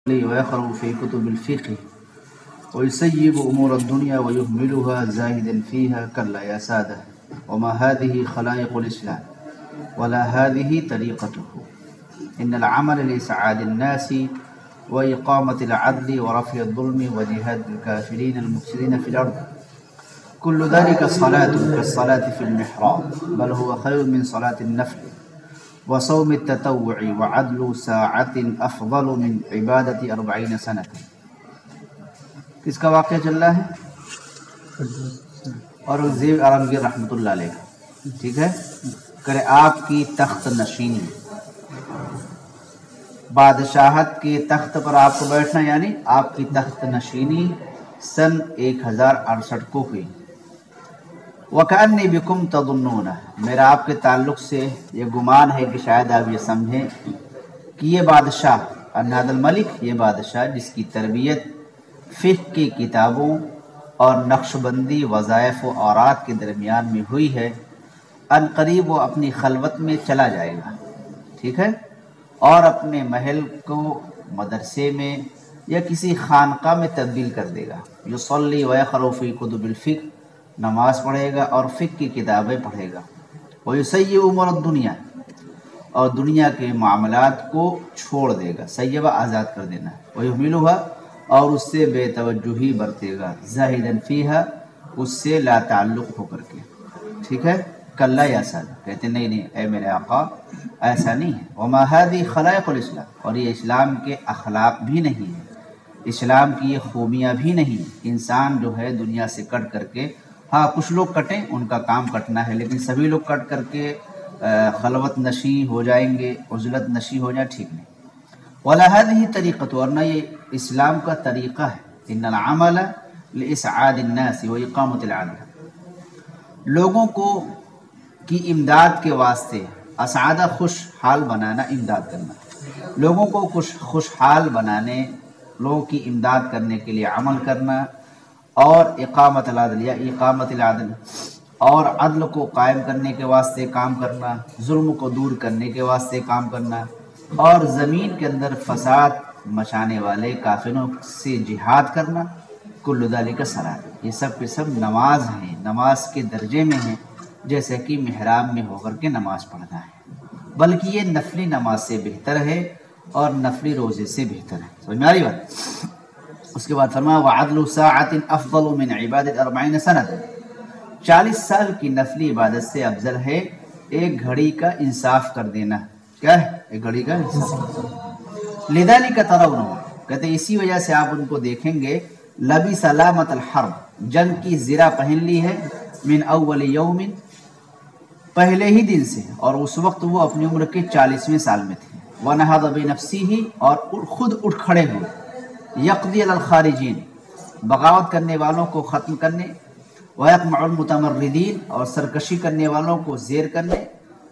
ويقرأ في كتب الفقه ويسيب أمور الدنيا ويهملها زاهدا فيها كلا يا سادة وما هذه خلائق الإسلام ولا هذه طريقته إن العمل لإسعاد الناس وإقامة العدل ورفع الظلم وجهاد الكافرين المفسدين في الأرض كل ذلك صلاة كالصلاة في المحراب بل هو خير من صلاة النفل وصوم التطوع وعدل ساعة افضل من عبادت 40 سنة. کس کا واقعہ چل رہا ہے؟ اورنگزیب عالمگیر رحمۃ اللہ علیہ کا، ٹھیک ہے، کرے آپ کی تخت نشینی، بادشاہت کے تخت پر آپ کو بیٹھنا، یعنی آپ کی تخت نشینی سن 1068 کو ہوئی۔ وَكَأَنِّي بِكُمْ تَظُنُّونَ، میرا آپ کے تعلق سے یہ گمان ہے کہ شاید آپ یہ سمجھیں کہ یہ بادشاہ اناد الملک، یہ بادشاہ جس کی تربیت فقہ کی کتابوں اور نقش بندی وظائف و اوراد کے درمیان میں ہوئی ہے، ان قریب وہ اپنی خلوت میں چلا جائے گا، ٹھیک ہے، اور اپنے محل کو مدرسے میں یا کسی خانقاہ میں تبدیل کر دے گا۔ یصلی ویقرأ فی کتب الفقہ، نماز پڑھے گا اور فقہ کی کتابیں پڑھے گا۔ ویسیب امور الدنیا، اور دنیا کے معاملات کو چھوڑ دے گا، سیبہ آزاد کر دینا، ویہملھا، اور اس سے بے توجہی برتے گا، زاہداً فیہا، اس سے لا تعلق ہو کر کے، ٹھیک ہے۔ کلا یا سادہ، کہتے نہیں نہیں اے میرے آقا ایسا نہیں ہے۔ وما ھذی خلائق الاسلام، اور یہ اسلام کے اخلاق بھی نہیں ہے، اسلام کی یہ خوبیاں بھی نہیں ہیں۔ انسان جو ہے دنیا سے کٹ کر کے، ہاں کچھ لوگ کٹیں، ان کا کام کٹنا ہے، لیکن سبھی لوگ کٹ کر کے خلوت نشی ہو جائیں گے، عزلت نشی ہو جائیں، ٹھیک نہیں۔ ولا هذه طریقۃ، اور نہ یہ اسلام کا طریقہ ہے۔ ان العمل لاسعاد الناس واقامۃ العدل، لوگوں کو کی امداد کے واسطے، اسعادہ خوشحال بنانا، امداد کرنا، لوگوں کو خوشحال بنانے، لوگوں کی امداد کرنے کے لیے عمل کرنا، اور اقامت العدل یا اقامت العدل، اور عدل کو قائم کرنے کے واسطے کام کرنا، ظلم کو دور کرنے کے واسطے کام کرنا، اور زمین کے اندر فساد مچانے والے کافروں سے جہاد کرنا، کل ذالک صلاۃ، یہ سب کے سب نماز ہیں، نماز کے درجے میں ہیں، جیسے کہ محراب میں ہو کر کے نماز پڑھنا ہے، بلکہ یہ نفلی نماز سے بہتر ہے اور نفلی روزے سے بہتر ہے۔ سمجھ میں آ رہی بات؟ اس کے بعد فرمایا وعدل ساعت افضل من عبادت 40 سنۃ، 40 سال کی نفلی عبادت سے افضل ہے ایک گھڑی کا انصاف کر دینا۔ کیا ہے؟ ایک گھڑی کا انصاف۔ لذلک ترون، کہتے اسی وجہ سے آپ ان کو دیکھیں گے، لبس لامۃ الحرب، جنگ کی زرہ پہن لی ہے، من اول یوم، پہلے ہی دن سے، اور اس وقت وہ اپنی عمر کے 40ویں سال میں تھے، ونہض بنفسہ، اور خود اٹھ کھڑے ہوئے، یقضی علی الخارجین، بغاوت کرنے والوں کو ختم کرنے، ویقمع المتمردین، اور سرکشی کرنے والوں کو زیر کرنے،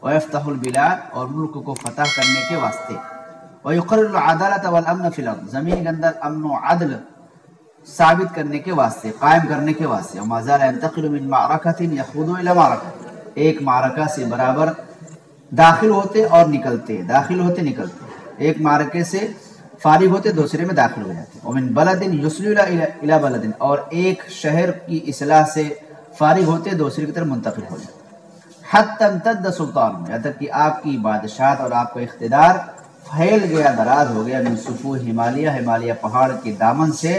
ویفتح البلاد، اور ملک کو فتح کرنے کے واسطے، ویقرر العدالۃ والامن فی الارض، زمین کے اندر امن و عدل ثابت کرنے کے واسطے، قائم کرنے کے واسطے، وما زال ينتقل من معرکۃ یخوض الی معرکۃ، ایک معرکہ سے برابر داخل ہوتے اور نکلتے، داخل ہوتے نکلتے، ایک معرکے سے فارغ ہوتے دوسرے میں داخل ہو جاتے، ومن بلد یصل الی بلد، اور ایک شہر کی اصلاح سے فارغ ہوتے دوسرے کی طرف منتقل ہو جاتے، حتی امتد سلطان، یہاں تک کہ آپ کی بادشاہت اور آپ کا اقتدار پھیل گیا، دراز ہو گیا، من سفوح ہمالیہ، ہمالیہ پہاڑ کے دامن سے،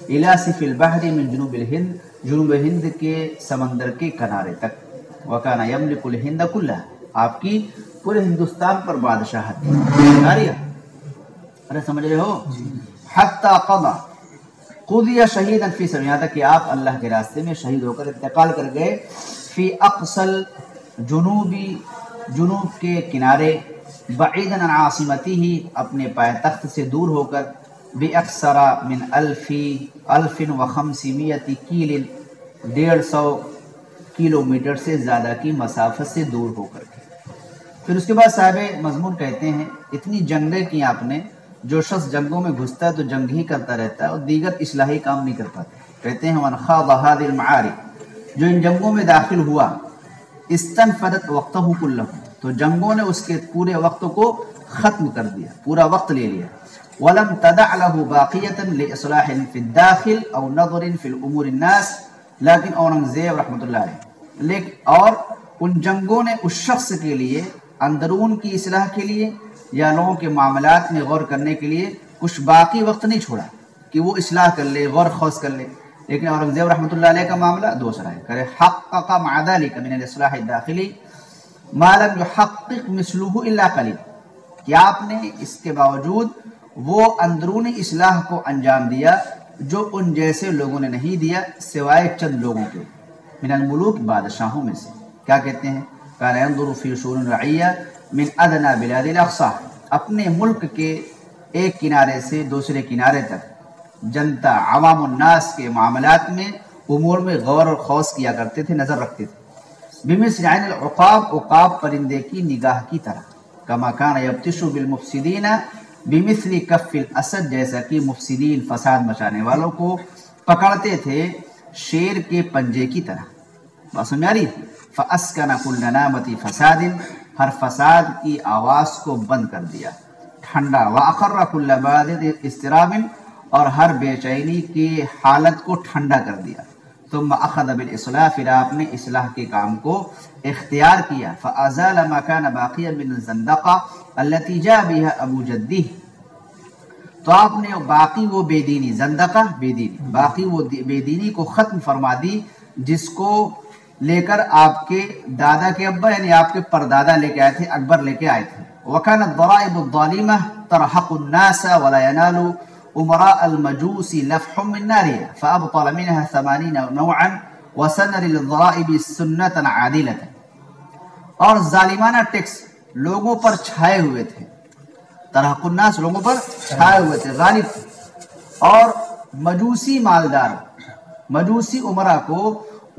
الی سف البحر، من جنوب الہند، جنوب ہند کے سمندر کے کنارے تک، وکان یملک الہند کلھا، آپ کی پورے ہندوستان پر بادشاہت تھی۔ ارے سمجھ رہے ہو؟ حتی قضی شہیدا فی سبیل، یہاں تک کہ آپ اللہ کے راستے میں شہید ہو کر انتقال کر گئے، فی اقصل جنوبی، جنوب کے کنارے، بعیدا عن عاصمتہ، اپنے پائے تخت سے دور ہو کر، باکثر من 1500 کیل، 150 کلومیٹر سے زیادہ کی مسافت سے دور ہو کر کے۔ پھر اس کے بعد صاحب مضمون کہتے ہیں اتنی جنگیں کی آپ نے، جو شخص جنگوں میں گھستا ہے تو جنگ ہی کرتا رہتا ہے اور دیگر اصلاحی کام نہیں کر پاتا۔ کہتے ہیں من خاض هذه المعارك، جو ان جنگوں میں داخل ہوا، استنفدت وقتہ کلہ، تو جنگوں نے اس کے پورے وقت کو ختم کر دیا، پورا وقت لے لیا، ولم تدع له باقیۃ لاصلاح فی الداخل او نظر فی الامور الناس، لیکن اورنگزیب رحمۃ اللہ علیہ اور ان جنگوں نے اس شخص کے لیے اندرون کی اصلاح کے لیے یا لوگوں کے معاملات میں غور کرنے کے لیے کچھ باقی وقت نہیں چھوڑا کہ وہ اصلاح کر لے، غور خوض کر لے. لیکن اورنگزیب رحمۃ اللہ علیہ کا معاملہ دوسرا ہے. کرے حقق مع ذلك من الاصلاح الداخلی ما لم يحقق مثله الا قلیل، کہ آپ نے اس کے باوجود وہ اندرونی اصلاح کو انجام دیا جو ان جیسے لوگوں نے نہیں دیا سوائے چند لوگوں کے، من الملوک بادشاہوں میں سے. کیا کہتے ہیں؟ کان ينظر في شؤون الرعیہ من ادنى بلاد الاقصی، اپنے ملک کے ایک کنارے سے دوسرے کنارے تک جنتا عوام الناس کے معاملات میں امور میں غور اور خوض کیا کرتے تھے، نظر رکھتے تھے. بمثل عین العقاب، عقاب پرندے کی نگاہ کی طرح. کما کان یبطش بالمفسدین بمثل کف الاسد، جیسا کہ مفسدین فساد مچانے والوں کو پکڑتے تھے شیر کے پنجے کی طرح. بات سمجھ آ رہی؟ فاسکن کل نامۃ فساد، ہر فساد کی آواز کو بند کر دیا، ٹھنڈا. واقر کل بادۃ اضطراب، اور ہر بے چینی کی حالت کو ٹھنڈا کر دیا. ثم اخذ بالاصلاح، پھر آپ نے اصلاح کے کام کو اختیار کیا. فازال ما كان باقیا من الزندقہ التي جاء بها ابو جدہ، تو آپ نے باقی وہ بے دینی، زندقہ بے دینی، باقی وہ بے دینی کو ختم فرما دی جس کو لے کر آپ کے دادا کے ابا یعنی آپ کے پردادا لے کے آئے تھے، اکبر لے کے آئے تھے. وكانت الضرائب الظالمة ترحق الناس ولا ينال امراء المجوس لفح من نارها، فابطل منها 80 نوعا وسن للضرائب سنة عادلة. اور ظالمانہ ٹیکس لوگوں پر چھائے ہوئے تھے، ترحق الناس لوگوں پر چھائے ہوئے تھے، غالب تھے. اور مجوسی مالدار، مجوسی امراء کو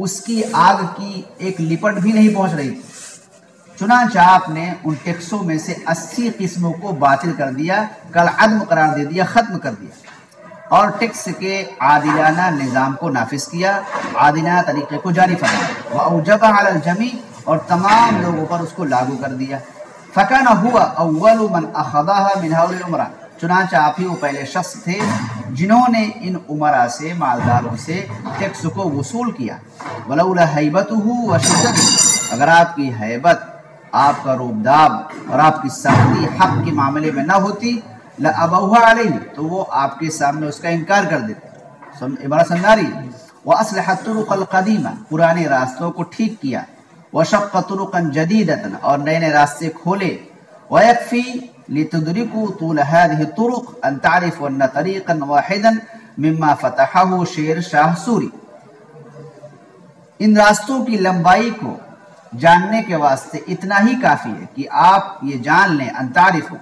اس کی آگ کی ایک لپٹ بھی نہیں پہنچ رہی تھی. چنانچہ آپ نے ان ٹیکسوں میں سے 80 قسموں کو باطل کر دیا، کل عدم قرار دے دیا، ختم کر دیا، اور ٹیکس کے عادلانہ نظام کو نافذ کیا، عادلانہ طریقے کو جاری فرمایا. وأوجب على الجميع، اور تمام لوگوں پر اس کو لاگو کر دیا. فكان هو اول من اخذها من هؤلاء الامراء، چنانچہ آپ ہی وہ پہلے شخص تھے جنہوں نے ان عمراء سے، مالداروں سے ٹیکس کو وصول کیا. ولولا هيبته وشدته، اگر آپ کی ہیبت، آپ کا روبداب اور آپ کی سختی حق کے معاملے میں نہ ہوتی، لأبوها علیہ، تو وہ آپ کے سامنے اس کا انکار کر دیتے. عبارت سمجھاری. وأصلح الطرق القدیمہ، پرانے راستوں کو ٹھیک کیا. وشق طرقا جدیدة، اور نئے نئے راستے کھولے. ويكفي لتدركوا طول هذه الطرق ان تعرفوا ان طريقا واحدا مما فتحه شیر شاہ سوری. ان راستوں کی لمبائی کو جاننے کے واسطے اتنا ہی کافی ہے کہ آپ یہ جان لیں، ان تعرفوا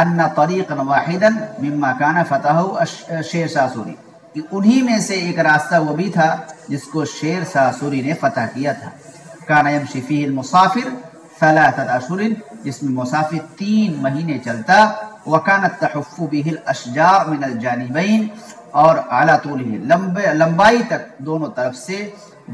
ان طریقا واحدا مما كان فتحه شیر شاہ سوری، کہ انہی میں سے ایک راستہ وہ بھی تھا جس کو شیر شاہ سوری نے فتح کیا تھا. كان يمشي فيه المسافر 3 اشہر، جس میں مسافر 3 مہینے چلتا. وكانت تحف به الاشجار من الجانبین، اور اعلیٰ طولہ، لمبائی تک دونوں طرف سے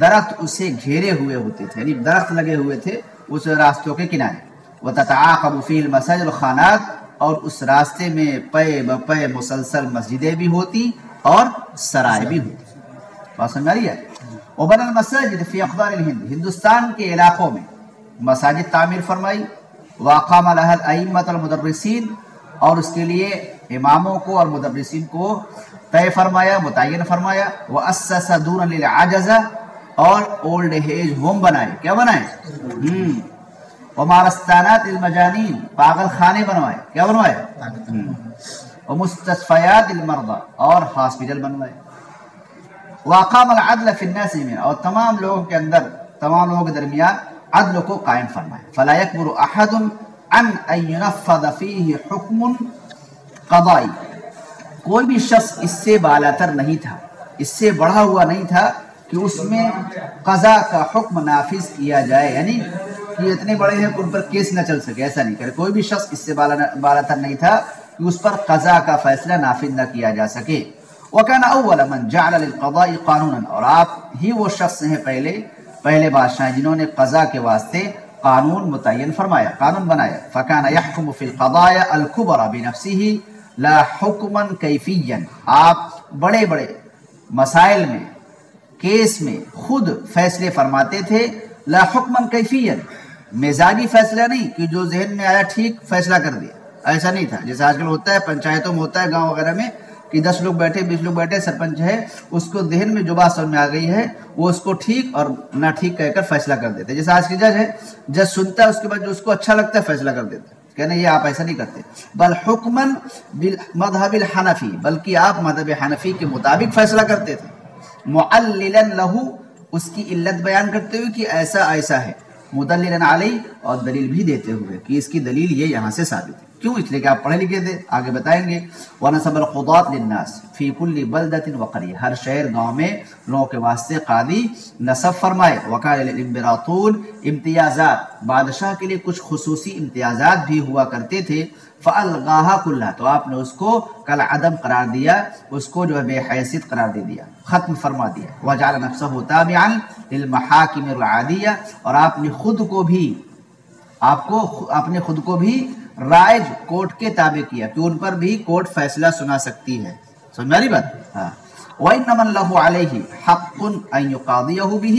درخت اسے گھیرے ہوئے ہوتے تھے، یعنی درخت لگے ہوئے تھے اس راستوں کے کنارے. وتتعاقب فيه المساجد الخانات، اور اس راستے میں پے بپے مسلسل مسجدیں بھی ہوتی اور سرائے بھی ہوتی. بات سمجھ آ رہی ہے؟ وبنى المساجد في اقدار الهند، ہندوستان کے علاقوں میں مساجد تعمیر فرمائی. واقام لها الائمة المدرسین، اور اس کے لیے اماموں کو اور مدرسین کو طے فرمایا، متعین فرمایا. واسس دورا للعجزہ، اور اولڈ ایج ہوم بنائے. کیا بنائے؟ ومارستانات للمجانین، پاگل خانے بنوائے. کیا بنوائے؟ ومستشفیات للمرضى، اور ہاسپٹل بنوائے. واقام العدل فی الناس جميعا، اور تمام لوگوں کے اندر، تمام لوگوں کے درمیان عدل کو قائم فرمائے. فلا يكبر احد عن ان ينفذ فيه حکم قضائی، کوئی بھی شخص اس سے بالاتر نہیں تھا، اس سے بڑھا ہوا نہیں تھا کہ اس میں قضا کا حکم نافذ کیا جائے، یعنی کہ اتنے بڑے ہیں کہ ان پر کیس نہ چل سکے، ایسا نہیں کرے. کوئی بھی شخص اس سے بالاتر نہیں تھا کہ اس پر قضا کا فیصلہ نافذ نہ کیا جا سکے. وكان اول من جعل للقضاء قانونا، اور آپ ہی وہ شخص ہیں پہلے بادشاہ جنہوں نے قضا کے واسطے قانون متعین فرمایا، قانون بنایا. فكان يحكم في القضايا الكبرى بنفسه، لا حکمن کیفیًا، آپ بڑے بڑے مسائل میں، کیس میں خود فیصلے فرماتے تھے، لا حکمن کیفیًا، مزاجی فیصلہ نہیں کہ جو ذہن میں آیا ٹھیک فیصلہ کر دیا، ایسا نہیں تھا جیسے آج کل ہوتا ہے پنچایتوں میں، ہوتا ہے گاؤں وغیرہ میں کہ 10 لوگ بیٹھے 20 لوگ بیٹھے، سرپنچ ہے، اس کو ذہن میں جو بات سمجھ میں آ گئی ہے وہ اس کو ٹھیک اور نہ ٹھیک کہہ کر فیصلہ کر دیتے. جیسے آج کی جج ہے، جج سنتا ہے اس کے بعد جو اس کو اچھا لگتا ہے فیصلہ کر دیتے، کہنا یہ آپ ایسا نہیں کرتے. بل حکمن بالمذہب الحنفی، بلکہ آپ مذہب حنفی کے مطابق فیصلہ کرتے تھے، معللا لہو، اس کی علت بیان کرتے ہوئے کہ ایسا ایسا ہے، مدللا علیہ، اور دلیل بھی دیتے ہوئے کہ اس کی دلیل یہ یہاں سے ثابت ہے. کیوں؟ اس لیے کہ آپ پڑھے لکھے تھے، آگے بتائیں گے. وَنَصَبَ الْقُضَاةَ لِلنَّاسِ فِي كُلِّ بَلْدَةٍ وَقَرْيَةٍ، ہر شہر گاؤں میں لوگوں کے واسطے قاضی نصب فرمائے. وَكَانَ لِلْإِمْبِرَاطُونَ، امتیازات، بادشاہ کے لیے کچھ خصوصی امتیازات بھی ہوا کرتے تھے. فَأَلْغَاهَا كُلَّهَا، تو آپ نے اس کو کل عدم قرار دیا، اس کو جو ہے بے حیثیت قرار دے دیا، ختم فرما دیا. وَجَعَلَ نَفْسَهُ تَابِعًا لِلْمَحَاكِمِ الْعَادِيَّةِ، اور آپ نے خود کو بھی رائج کورٹ کے تابع کیا کہ ان پر بھی کورٹ فیصلہ سنا سکتی ہے. سمجھ میں آ رہی بات؟ ہاں. وَإِنَّمَا اللَّهُ عَلَيْهِ حَقٌّ أَن يُقَاضِيَهُ بِهِ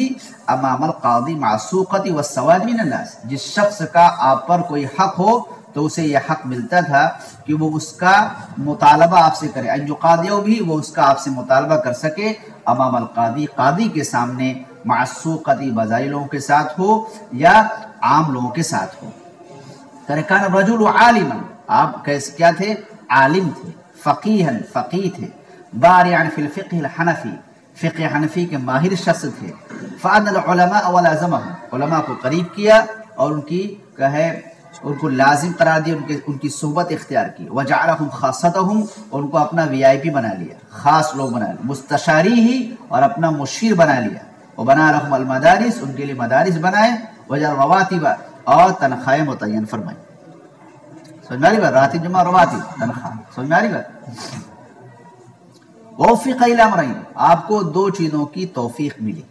أَمَامَ الْقَاضِي مَعَ السُّوقَةِ وَالسَّوَادِ مِنَ النَّاسِ، جس شخص کا آپ پر کوئی حق ہو تو اسے یہ حق ملتا تھا کہ وہ اس کا مطالبہ آپ سے کرے. أَن يُقَاضِيَهُ بِهِ، وہ اس کا آپ سے مطالبہ کر سکے، امام القاضی، قاضی کے سامنے، مع السُّوقَةِ، بازاری لوگوں کے ساتھ ہو یا عام لوگوں کے ساتھ ہو. کان الرجل عالما، آپ کیا تھے؟ عالم تھے، فقیہن، فقیہ تھے، بارعا فی الفقہ الحنفی، فقہ حنفی کے ماہر شخص تھے. فأدنى العلماء ولازمهم، علماء کو قریب کیا اور ان کو لازم قرار دیا، ان کی صحبت اختیار کی. وجعلهم خاصتهم، ان کو اپنا VIP بنا لیا، خاص لوگ بنا لیا. مستشاری ہی، اور اپنا مشیر بنا لیا. وبنا لهم المدارس، ان کے لیے مدارس بنائے. وجعل رواتب، اور تنخواہیں متعین فرمائی. سمجھ میں آ رہی بات؟ راتب جمع رواتب، تنخواہ. سمجھ میں آ رہی بات؟ ووفق الی امرین، آپ کو دو چیزوں کی توفیق ملی.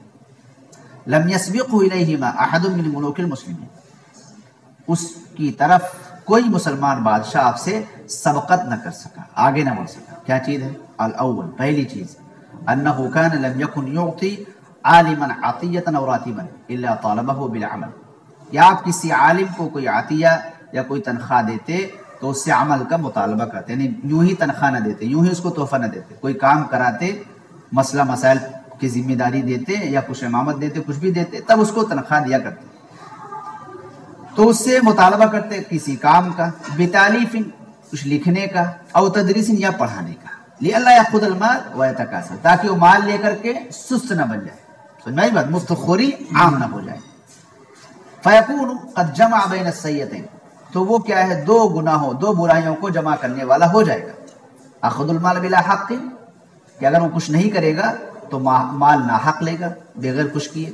لم یسبقه الیہما احد من ملوک المسلمین، اس کی طرف کوئی مسلمان بادشاہ آپ سے سبقت نہ کر سکا، آگے نہ بڑھ سکا. کیا چیز ہے؟ الاول، پہلی چیز، انه کان لم یکن یعطی عالما عطیۃ او راتبا الا طالبه بالعمل، کہ آپ کسی عالم کو کوئی عطیہ یا کوئی تنخواہ دیتے تو اس سے عمل کا مطالبہ کرتے، یعنی یوں ہی تنخواہ نہ دیتے، یوں ہی اس کو تحفہ نہ دیتے. کوئی کام کراتے، مسئلہ مسائل کی ذمہ داری دیتے یا کچھ امامت دیتے، کچھ بھی دیتے، تب اس کو تنخواہ دیا کرتے. تو اس سے مطالبہ کرتے کسی کام کا، بتالیف، کچھ لکھنے کا، او تدریس، یا پڑھانے کا. لئلا یأخذ المال ویتکاسل، تاکہ وہ مال لے کر کے سست نہ بن جائے. سمجھ بات؟ مفت خوری عام نہ ہو جائے. فیکون قد جمع بین السیئتین، تو وہ کیا ہے؟ دو گناہوں، دو برائیوں کو جمع کرنے والا ہو جائے گا. اخذ المال بلا حق، کہ اگر وہ کچھ نہیں کرے گا تو مال ناحق لے گا بغیر کچھ کیے.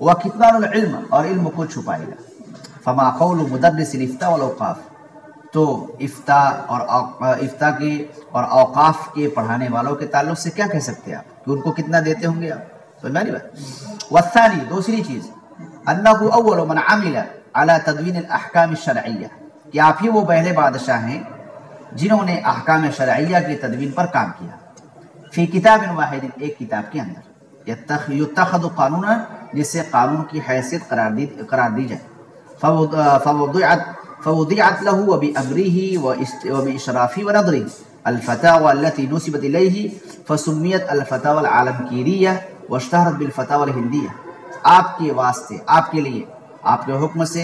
وکتمان العلم، اور علم کو چھپائے گا. فما قول مدرس الافتاء والاوقاف، تو افتاء کے اور اوقاف کے پڑھانے والوں کے تعلق سے کیا کہہ سکتے ہیں آپ کہ ان کو کتنا دیتے ہوں گے آپ؟ سمجھ میں بات؟ والثانی، دوسری چیز، انہ اول من عمل على تدوین الاحکام الشرعیہ، کہ آپ ہی وہ پہلے بادشاہ ہیں جنہوں نے احکام شرعیہ کی تدوین پر کام کیا. فی کتاب واحد، ایک کتاب کے اندر، یتخذ قانونا، جس سے قانون کی حیثیت قرار دی جائے. فوضعت له وبأمره وبإشرافه ونظره الفتاوى التي نسبت إليه فسميت الفتاوى العالمگیریہ واشتہرت بالفتاوى الہندیہ. آپ کے واسطے، آپ کے لیے، آپ کے حکم سے،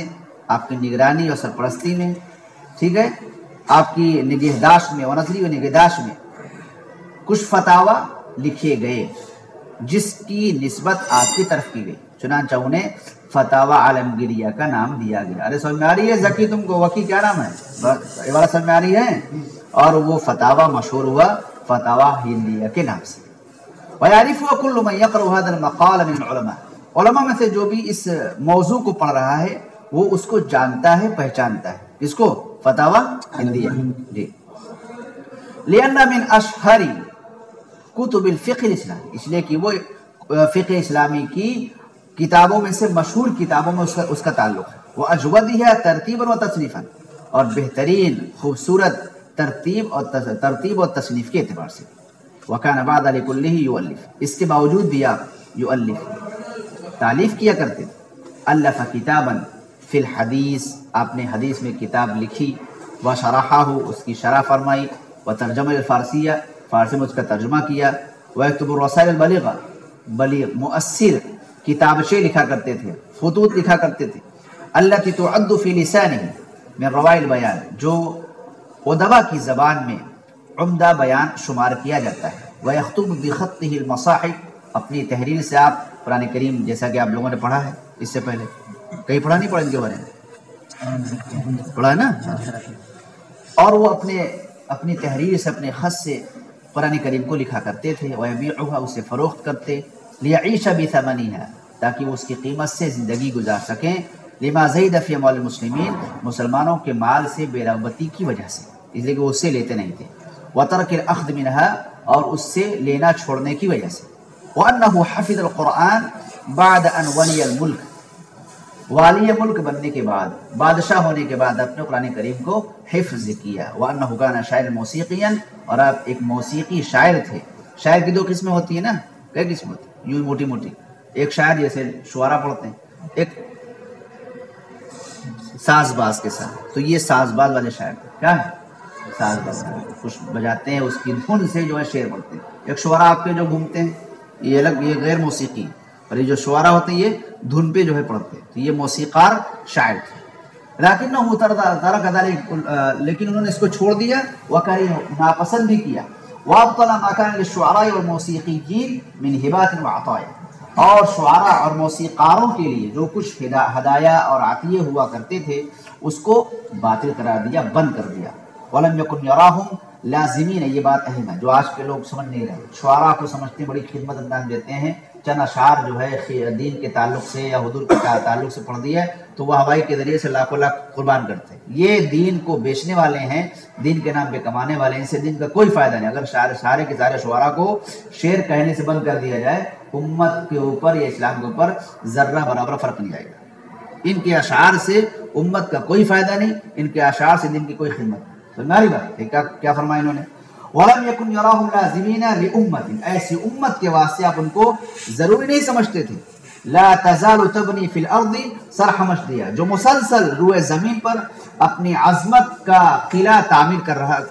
آپ کی نگرانی اور سرپرستی میں، ٹھیک ہے، آپ کی نگہداشت میں، ونظری و نگہداشت میں کچھ فتاوی لکھے گئے جس کی نسبت آپ کی طرف کی گئی، چنانچہ انہیں فتاوی عالمگیریہ کا نام دیا گیا. ارے سمجھ میں آ رہی ہے ذکی تم کو؟ وکی کیا نام ہے؟ عبارت سمجھ میں آ رہی ہے؟ اور وہ فتاوی مشہور ہوا فتاوی ہندیہ کے نام سے. وَيَعْرِفُهُ كُلُّ مَنْ يَقْرَأُ هَذَا الْمَقَالَ مِنْ الْعُلَمَاءِ، علماء میں سے جو بھی اس موضوع کو پڑھ رہا ہے وہ اس کو جانتا ہے، پہچانتا ہے. اس کو فتاوی ہندیہ. جی. لِأَنَّ مِنْ أَشْهَرِ كُتُبِ الْفِقْهِ الْإِسْلَامِ، اس لیے کہ وہ فقہ اسلامی کی کتابوں میں سے مشہور کتابوں میں اس کا تعلق ہے. وَأَجْوَدِهَا تَرْتِيبًا وَتَصْنِيفًا، اور بہترین خوبصورت ترتیب اور تصنیف کے اعتبار سے. وَكَانَ بَعْدَ لِكُلِّهِ يُؤَلِّفُ، اس کے باوجود بھی آپ یؤلف تعلیف کیا کرتے تھے. الف کتاباً فی الحدیث، آپ نے حدیث میں کتاب لکھی. وشرحہ، اس کی شرح فرمائی. وترجمہ الفارسیہ، فارسی میں اس کا ترجمہ کیا. ویکتب الرسائل البلیغہ، بلیغ مؤثر کتابچے لکھا کرتے تھے، خطوط لکھا کرتے تھے. التي تعد فی لسانہ من روائع البیان، جو ادبا کی زبان میں عمدہ بیان شمار کیا جاتا ہے. وَيَخْطُبُ بِخَطِّهِ الْمَصَاحِفِ، اپنی تحریر سے آپ قرآن کریم، جیسا کہ آپ لوگوں نے پڑھا ہے اس سے پہلے، کہیں پڑھا نہیں، پڑھا ان کے بارے میں پڑھا ہے نا. اور وہ اپنی تحریر سے، اپنے خط سے قرآن کریم کو لکھا کرتے تھے. وَيَبِيعُهَا، اسے فروخت کرتے. لِيَعِيشَ بِثَمَنِهَا، تاکہ وہ اس کی قیمت سے زندگی گزار سکیں. لِمَا زَيْدَ فِي أَمْوَالِ الْمُسْلِمِينَ، مسلمانوں کے مال سے بے رغبتی کی وجہ سے، اس لیے کہ وہ اس سے لیتے نہیں تھے. وَتَرْكِ الْأَخْذِ مِنْهَا، اور اس سے لینا چھوڑنے کی وجہ سے. وَأَنَّهُ حَفِظَ الْقُرْآنَ بَعْدَ أَنْ وَلِيَ الْمُلْكَ، والی ملک بننے کے بعد، بادشاہ ہونے کے بعد اپنے قرآن کریم کو حفظ کیا. وَأَنَّهُ كَانَ شاعرًا موسیقیًا، اور آپ ایک موسیقی شاعر تھے. شاعر کی دو قسمیں ہوتی ہیں نا، کئی قسم ہوتی ہیں، یوں موٹی موٹی. ایک شاعر جیسے شعراء پڑھتے ہیں، ایک ساز باز کے ساتھ. تو یہ ساز باز والے شاعر تھے. کیا ہے؟ ساز باز، کچھ بجاتے ہیں، اس کی دھن سے جو ہے شعر پڑھتے ہیں. ایک شعراء آپ کے جو گھومتے ہیں، یہ الگ، یہ غیر موسیقی. اور یہ جو شعراء ہوتے ہیں یہ دھن پہ جو ہے پڑھتے ہیں. تو یہ موسیقار شاعر تھے. لیکنہ ترک ذلک، لیکن انہوں نے اس کو چھوڑ دیا. وکرہ، ناپسند بھی کیا. وابطل ما کان للشعراء والموسیقیین من ہبات وعطایا، اور شعراء اور موسیقاروں کے لیے جو کچھ ہدایہ اور عطیے ہوا کرتے تھے اس کو باطل قرار دیا، بند کر دیا. ولم یکن یراہم لازمین، یہ بات اہم ہے جو آج کے لوگ سمجھ نہیں رہے. شعراء کو سمجھتے بڑی خدمت انداز دیتے ہیں، چند اشعار جو ہے دین کے تعلق سے یا حضور کے تعلق سے پڑھ دیا تو وہ ہوائی کے ذریعے سے لاکھوں لاکھ قربان کرتے ہیں. یہ دین کو بیچنے والے ہیں، دین کے نام پہ کمانے والے ہیں، ان سے دین کا کوئی فائدہ نہیں. اگر سارے کے سارے شعراء کو شعر کہنے سے بند کر دیا جائے، امت کے اوپر یا اسلام کے اوپر ذرہ برابر فرق نہیں آئے گا. ان کے اشعار سے امت کا کوئی فائدہ نہیں، ان کے اشعار سے دین کی کوئی خدمت نہیں. سمجھ بات کیا فرمایا انہوں نے؟ وَلَمْ يَكُنْ يَرَاهُمْ لَازِمِينَ لِأُمَّةٍ، ایسی امت کے واسطے آپ ان کو ضروری نہیں سمجھتے تھے. لا تزال تبنی فی الارض سرح مشدیہ، جو مسلسل روئے زمین پر اپنی عظمت کا قلعہ تعمیر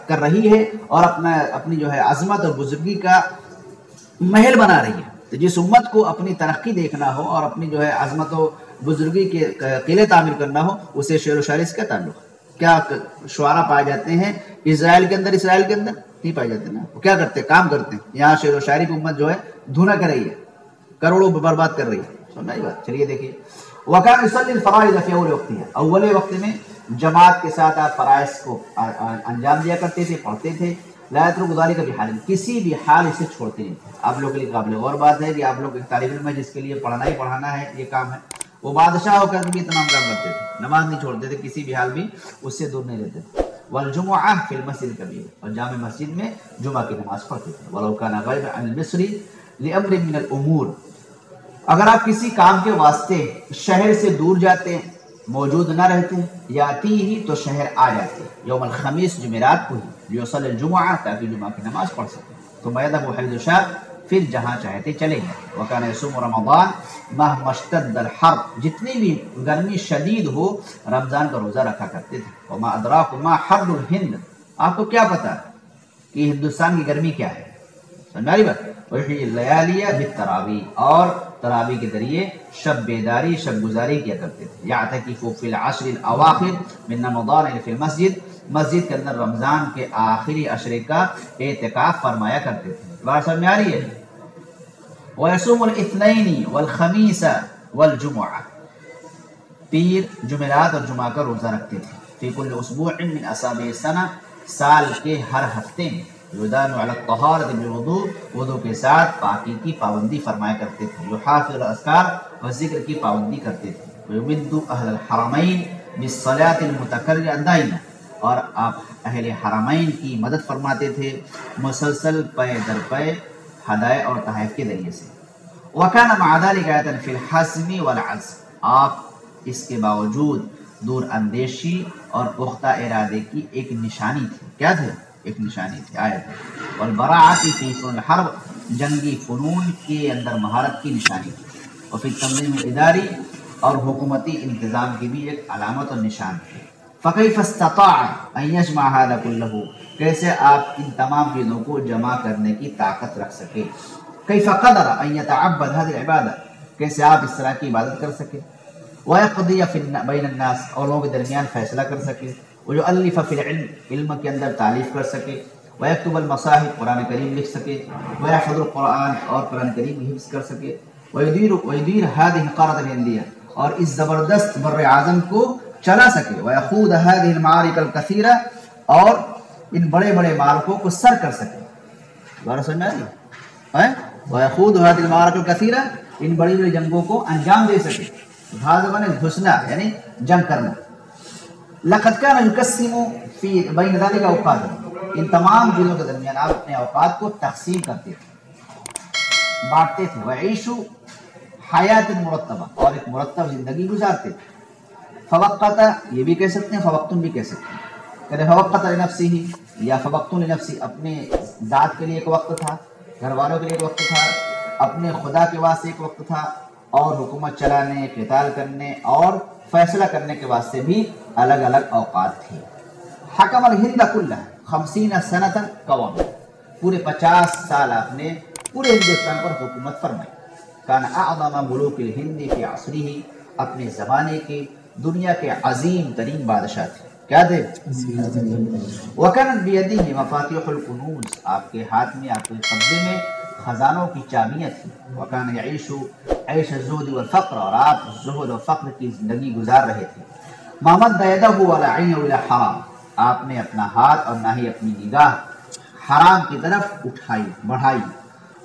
کر رہی ہے اور اپنی جو ہے عظمت اور بزرگی کا محل بنا رہی ہے. تو جس امت کو اپنی ترقی دیکھنا ہو اور اپنی جو ہے عظمت و بزرگی کے قلعے تعمیر کرنا ہو، اسے شعر و شاعری سے کیا تعلق؟ کیا شعراء پائے جاتے ہیں اسرائیل کے اندر نہیں پائے جاتے نا. وہ کیا کرتے ہیں؟ کام کرتے ہیں. یہاں شعر و شاعری کی امت جو ہے دھونا کر رہی ہے، کروڑوں برباد کر رہی ہے. سمجھ بات؟ چلیے دیکھیے. وَكَانَ يُصَلِّي الْفَرَائِضَ فِي أَوَّلِ وَقْتِهَا، اول وقت میں جماعت کے ساتھ آپ فرائض کو انجام دیا کرتے تھے، پڑھتے تھے. لا يترك ذلك بحال، کسی بھی حال اسے چھوڑتے نہیں تھے. آپ لوگوں کے لیے قابل غور بات ہے کہ آپ لوگ ایک طالب علم ہے جس کے لیے پڑھنا ہی پڑھانا ہے، یہ کام ہے. وہ بادشاہ ہو کر بھی تمام کام کرتے تھے، نماز نہیں چھوڑتے تھے، کسی بھی حال بھی اس سے دور نہیں رہتے تھے. والجمعہ فی المسجد الکبیر، اور جامع مسجد میں جمعہ کی نماز پڑھتے تھے. ولو کان غائب عن المصر لامر من الامور، اگر آپ کسی کام کے واسطے شہر سے دور جاتے، موجود نہ رہتے، یاتی ہی تو شہر آ جاتے یوم الخمیس، جمعرات کو ہی، لیصلی الجمعہ، تاکہ جمعہ کی نماز پڑھ سکیں. تو میدب حیث شاء، پھر جہاں چاہتے چلے گئے. وکان یصوم رمضان مهما اشتد الحر، جتنی بھی گرمی شدید ہو رمضان کا روزہ رکھا کرتے تھے. وما ادراک ما حر الہند، آپ کو کیا پتا کہ ہندوستان کی گرمی کیا ہے؟ سمجھاری بات. وحی اللیالی بالتراویح، اور تراویح کے ذریعے شب بیداری، شب گزاری کیا کرتے تھے. یعتکف فی العشر الاواخر من رمضان فی المسجد، مسجد کے اندر رمضان کے آخری عشرے کا اعتکاف فرمایا کرتے تھے. بات سمجھ میں آ رہی ہے؟ وَيَصُومُ الْإِثْنَيْنِ وَالْخَمِيسَ وَالْجُمُعَةِ، پیر، جمعرات اور جمعہ کا روزہ رکھتے تھے. فی کل اسبوع من اصابع السنہ، سال کے ہر ہفتے میں. یدان علی الطہارۃ بالوضوء، وضو کے ساتھ پاکی کی پابندی فرمایا کرتے تھے. یحافظ الاذکار، اور ذکر کی پابندی کرتے تھے. ویمد اہل الحرمین بالصلاۃ المتکررہ دائما، اور آپ اہل حرمین کی مدد فرماتے تھے مسلسل پے در پے ہدایہ اور تحائف کے ذریعے سے. وَكَانَ مَعَ ذَلِكَ آیَةً فِي الْحَزْمِ وَالْعَزْمِ، آپ اس کے باوجود دور اندیشی اور پختہ ارادے کی ایک نشانی تھی. کیا تھے؟ ایک نشانی تھی، آیت ہے. والبراعۃ فی فنون الحرب، جنگی فنون کے اندر مہارت کی نشانی تھی. اور پھر تنظیم اداری اور حکومتی انتظام کی بھی ایک علامت اور نشان تھی. فکیف استطاع ان یجمع ھذا کلہ، کیسے آپ ان تمام چیزوں کو جمع کرنے کی طاقت رکھ سکے. کیف قدر ان یتعبد هذه العبادہ، کیسے آپ اس طرح کی عبادت کر سکے. ویقضی بین الناس، اور لوگوں کے درمیان فیصلہ کر سکے. ویؤلف فی العلم، علم کے اندر تالیف کر سکے. ویکتب المصاحف، قرآن کریم لکھ سکے. ویحفظ القرآن، اور قرآن کریم کی حفظ کر سکے. ویدیر هذه القارۃ الہندیہ، اور اس زبردست بر اعظم کو چلا سکے. ویخوض هذه المعارک الکثیرہ، اور ان بڑے بڑے معرکوں کو سر کر سکے. دوبارہ سمجھ میں آ رہی ہے؟ ویخوض هذه المعارک الکثیرہ، ان بڑی بڑی جنگوں کو انجام دے سکے. غازباً گھسنا یعنی جنگ کرنا. لقد كان يقسم في بين ذلك اوقات، ان تمام چیزوں کے درمیان آپ اپنے اوقات کو تقسیم کرتے تھے، بانٹتے تھے. وعيش حیات مرتبہ، اور ایک مرتب زندگی گزارتے تھے. فوقت، یہ بھی کہہ سکتے ہیں، فوقتن بھی کہہ سکتے ہیں. کہتے فوقت لنفسه، یا فوقتن لنفسی، اپنے ذات کے لیے ایک وقت تھا، گھر والوں کے لیے ایک وقت تھا، اپنے خدا کے واسطے ایک وقت تھا، اور حکومت چلانے، قتال کرنے اور فیصلہ کرنے کے واسطے بھی الگ الگ اوقات تھے. حکم الہند کلہ 50 سنۃ قوام، پورے 50 سال آپ نے پورے ہندوستان پر حکومت فرمائی. کان اعظم ملوک الہند فی عصرہ، اپنے زمانے کے دنیا کے عظیم ترین بادشاہ تھے. کیا تھے؟ وکانت بیدہ مفاتیح الکنوز، آپ کے ہاتھ میں، آپ کے قبضے میں خزانوں کی چابیاں تھیں. وکان یعیش عیش الزہد والفقر، اور آپ زہد و فقر کی زندگی گزار رہے تھے. ما مد یدہ ولا عینہ الی حرام، آپ نے اپنا ہاتھ اور نہ ہی اپنی نگاہ حرام کی طرف اٹھائی بڑھائی.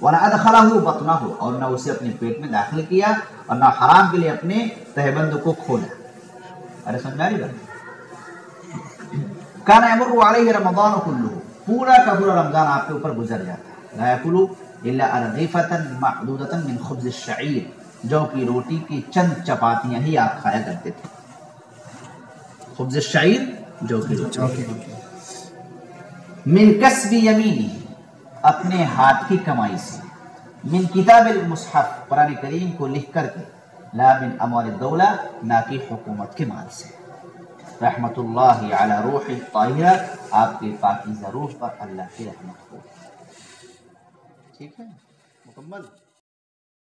ولا ادخلہ بطنہ، اور نہ اسے اپنے پیٹ میں داخل کیا، اور نہ حرام کے لیے اپنے تہبند کو کھولا. ارے سمجھا رہی بات؟ کان یمر علیہ رمضان کلہ، پورا کا پورا رمضان آپ کے اوپر گزر جاتا. لا یاکل الا ارغفۃ معدودۃ من خبز الشعیر، جو کی روٹی کی چند چپاتیاں ہی آپ کھایا کرتے تھے. خبز الشعیر، جو کی روٹی. من کسب یمینی، اپنے ہاتھ کی کمائی سے. من کتاب المصحف، قرآن کریم کو لکھ کر کے. لا من اموال الدولہ، نہ کہ حکومت کے مال سے. رحمت اللہ علی روح الطاہرہ، آپ کے پاکیزہ روح پر اللہ کی رحمت ہو. ٹھیک ہے، مکمل.